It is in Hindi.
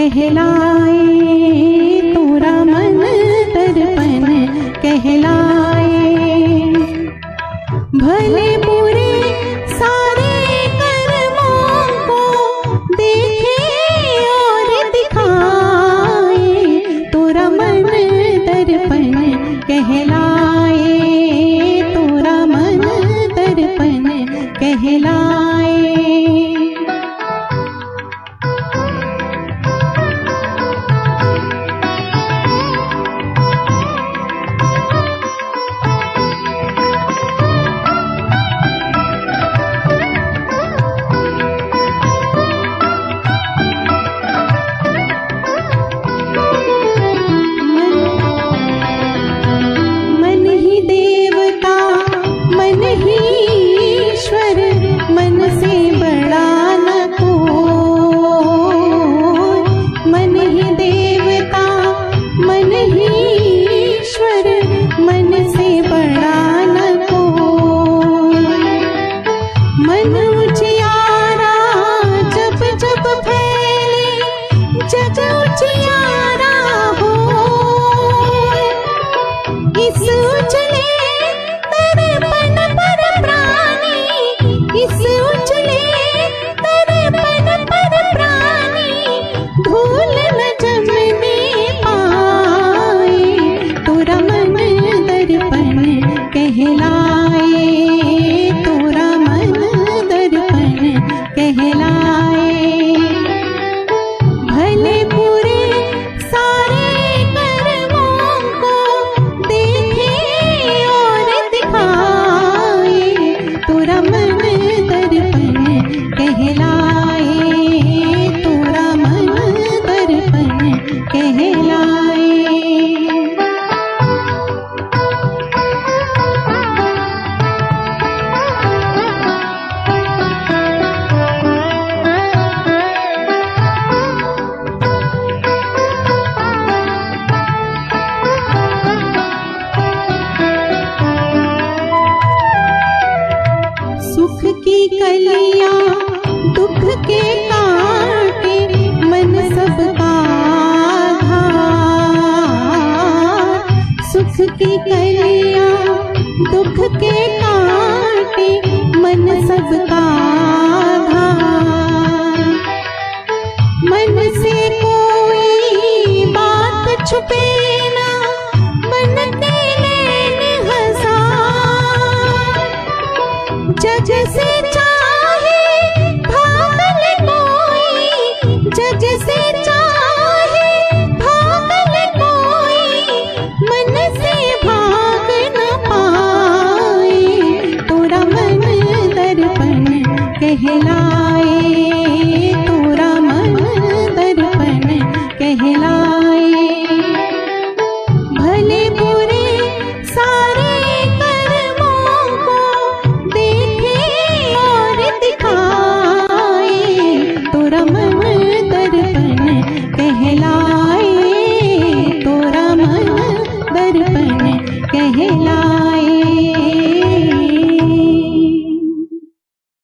कहलाए, तोरा मन दर्पण कहलाए। भले बुरे सारे कर्मों को देखे और दिखाए, तोरा मन दर्पण कहलाए, तोरा मन दर्पण कहलाए। सुख की कलियां दुख के कांटे, मन सबका घात। सुख की कलियां दुख के कांटे, मन सबका घात। मन से कोई बात छुपे ना, मन के नैन हजार। जग से